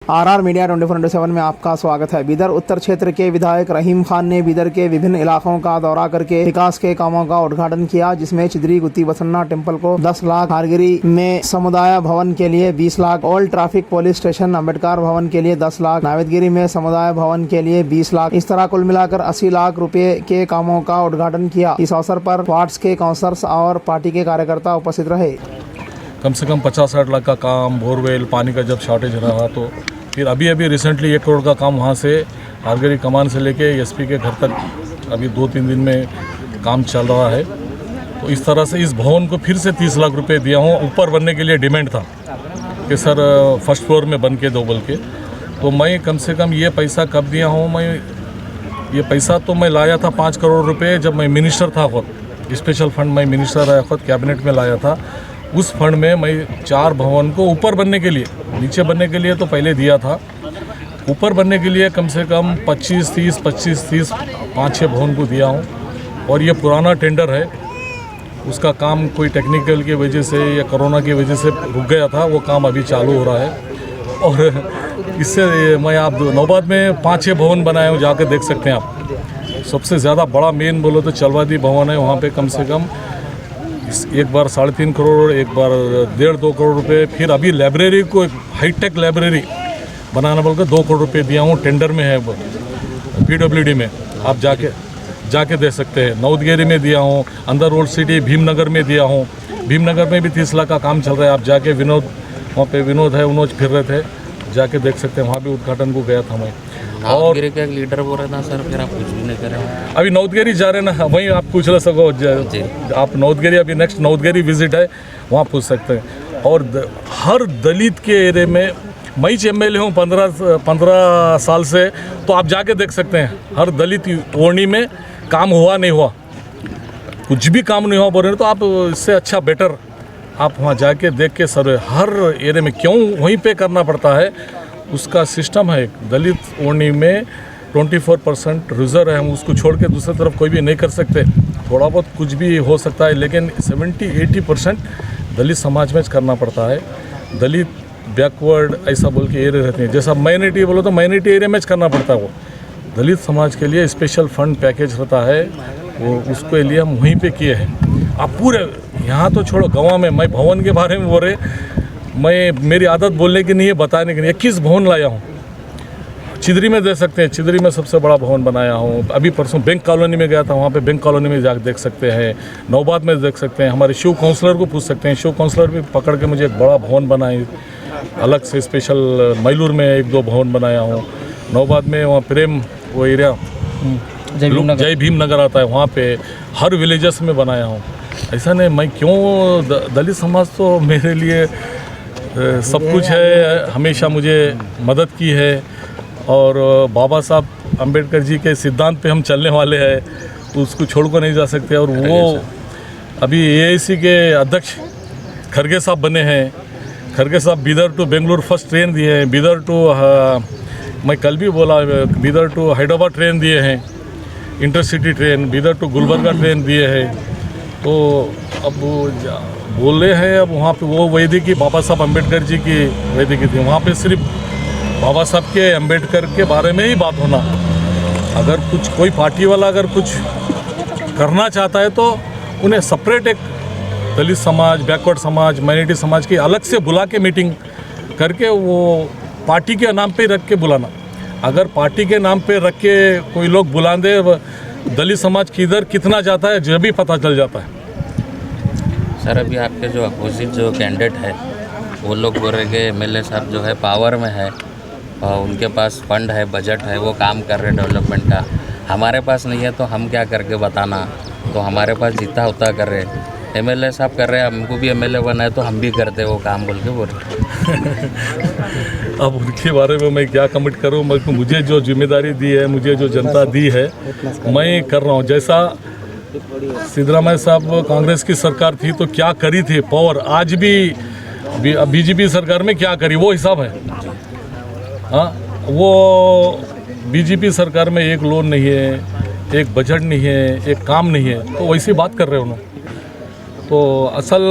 RR media 24/7 में आपका स्वागत है। बीदर उत्तर क्षेत्र के विधायक रहीम खान ने बीदर के विभिन्न इलाकों का दौरा करके विकास के कामों का उद्घाटन किया, जिसमें चिदरी गुत्ती बसन्ना टेम्पल को 10 लाख, हारगिरी में समुदाय भवन के लिए 20 lakh, old traffic police station Ambedkar भवन के लिए 10 लाख, नावेदगिरी में समुदाय भवन के लिए 20 लाख, इस तरह कुल मिलाकर 80 लाख रुपए के कामों का उद्घाटन किया। इस अवसर पर वार्ड्स के काउंसलर्स और पार्टी के कार्यकर्ता उपस्थित रहे। कम से कम 50-60 लाख का काम, बोरवेल, पानी का जब शॉर्टेज रहा तो फिर अभी रिसेंटली 1 करोड़ का काम वहाँ से हारगिरी कमान से लेके एसपी के घर तक अभी 2-3 दिन में काम चल रहा है। तो इस तरह से इस भवन को फिर से 30 लाख रुपए दिया हूँ। ऊपर बनने के लिए डिमांड था कि सर फर्स्ट फ्लोर में बन के दो बोल के, तो मैं कम से कम ये पैसा कब दिया हूँ, मैं ये पैसा तो मैं लाया था 5 करोड़ रुपए जब मैं मिनिस्टर था खुद, स्पेशल फंड मैं मिनिस्टर रहा खुद, कैबिनेट में लाया था। उस फंड में मैं 4 भवन को ऊपर बनने के लिए, नीचे बनने के लिए तो पहले दिया था, ऊपर बनने के लिए कम से कम 25-30 5-6 भवन को दिया हूँ। और ये पुराना टेंडर है, उसका काम कोई टेक्निकल की वजह से या कोरोना की वजह से रुक गया था, वो काम अभी चालू हो रहा है। और इससे मैं आप नौबाद में 5-6 भवन बनाए हूँ, जाकर देख सकते हैं आप। सबसे ज़्यादा बड़ा मेन बोलो तो चलवादी भवन है, वहाँ पे कम से कम एक बार 3.5 करोड़, एक बार 1.5-2 करोड़ रुपए। फिर अभी लाइब्रेरी को हाईटेक लाइब्रेरी बनाना बोलकर 2 करोड़ रुपए दिया हूँ, टेंडर में है वो PWD में, आप जाके दे सकते हैं। नौदगिरी में दिया हूँ, अंदर ओल्ड सिटी भीमनगर में दिया हूँ, भीमनगर में भी 30 लाख का काम चल रहा है। आप जाके वहाँ पे विनोद है, उन्होंने फिर रहे थे, जाके देख सकते हैं। वहाँ भी उद्घाटन को गया था मैं। और का एक लीडर बोल रहा था सर, फिर आप कुछ भी नहीं कर रहे हैं। अभी नौदगिरी जा रहे ना, वहीं आप पूछ ले सको आप नौदगिरी, अभी नेक्स्ट नौदगिरी विजिट है, वहाँ पूछ सकते हैं। और हर दलित के एरिया में मैं MLA हूँ 15 साल से, तो आप जाके देख सकते हैं हर दलित ओढ़नी में काम हुआ नहीं हुआ, कुछ भी काम नहीं हुआ बोल रहे, तो आप इससे अच्छा बेटर आप वहाँ जाके देख के सर हर एरिया में क्यों वहीं पे करना पड़ता है, उसका सिस्टम है। दलित ओढ़नी में 24% रिजर्व है, हम उसको छोड़ के दूसरी तरफ कोई भी नहीं कर सकते। थोड़ा बहुत कुछ भी हो सकता है, लेकिन 70-80% दलित समाज में करना पड़ता है। दलित बैकवर्ड ऐसा बोल के एरिया रहते हैं, जैसा माइनॉरिटी बोलो तो माइनॉरिटी एरिया में करना पड़ता है। वो दलित समाज के लिए स्पेशल फंड पैकेज रहता है, वो उसके लिए हम वहीं पे किए हैं। आप पूरे यहाँ तो छोड़ो, गाँव में मैं भवन के बारे में बोल रहे, मेरी आदत बोलने की नहीं है, बताने की नहीं। 21 भवन लाया हूँ। चिदरी में दे सकते हैं, चिदरी में सबसे बड़ा भवन बनाया हूँ। अभी परसों बैंक कॉलोनी में गया था, वहाँ पे बैंक कॉलोनी में जाकर देख सकते हैं। नौबाद में देख सकते हैं। हमारे शिव काउंसलर को पूछ सकते हैं, शिव काउंसलर भी पकड़ के मुझे एक बड़ा भवन बनाए अलग से स्पेशल। मैलूर में 1-2 भवन बनाया हूँ। नौबाद में वहाँ प्रेम वो एरिया जय भीम नगर आता है, वहाँ पे हर विलेजेस में बनाया हूँ। ऐसा नहीं मैं क्यों, दलित समाज तो मेरे लिए सब कुछ है, हमेशा मुझे मदद की है। और बाबा साहब अम्बेडकर जी के सिद्धांत पे हम चलने वाले हैं, तो उसको छोड़ कर नहीं जा सकते। और वो अभी AIC के अध्यक्ष खरगे साहब बने हैं। खरगे साहब Bidar to Bengaluru first train दिए हैं, बीदर टू मैं कल भी बोला, बीदर टू हैदराबाद ट्रेन दिए हैं, intercity train, Bidar to Gulbarga train दिए हैं। तो अब बोल रहे हैं, अब वहाँ पे वो वैदिकी बाबा साहब अम्बेडकर जी की वैदिकी थी, वहाँ पे सिर्फ बाबा साहब के अम्बेडकर के बारे में ही बात होना। अगर कुछ कोई पार्टी वाला अगर कुछ करना चाहता है तो उन्हें सेपरेट एक दलित समाज, बैकवर्ड समाज, माइनॉरिटी समाज की अलग से बुला के मीटिंग करके वो पार्टी के नाम पे रख के बुलाना। अगर पार्टी के नाम पे रख के कोई लोग बुला दे, दलित समाज किधर कितना जाता है जब भी पता चल जाता है। सर अभी आपके जो अपोजिट जो कैंडिडेट है, वो लोग बोल रहे कि MLA साहब जो है पावर में है और उनके पास फंड है, बजट है, वो काम कर रहे डेवलपमेंट का। हमारे पास नहीं है तो हम क्या करके बताना, तो हमारे पास जितना होता कर रहे। MLA साहब कर रहे हैं, हमको भी MLA बना है तो हम भी करते वो काम बोल के बोल रहे। अब उनके बारे में मैं क्या कमेंट करूँ, मुझे जो जिम्मेदारी दी है, मुझे जो जनता दी है, मैं कर रहा हूँ। जैसा सिद्धरामैया साहब कांग्रेस की सरकार थी तो क्या करी थी पावर, आज भी BJP सरकार में क्या करी वो हिसाब है। हाँ, वो BJP सरकार में एक लोन नहीं है, एक बजट नहीं है, एक काम नहीं है, तो वैसी बात कर रहे हो ना। तो असल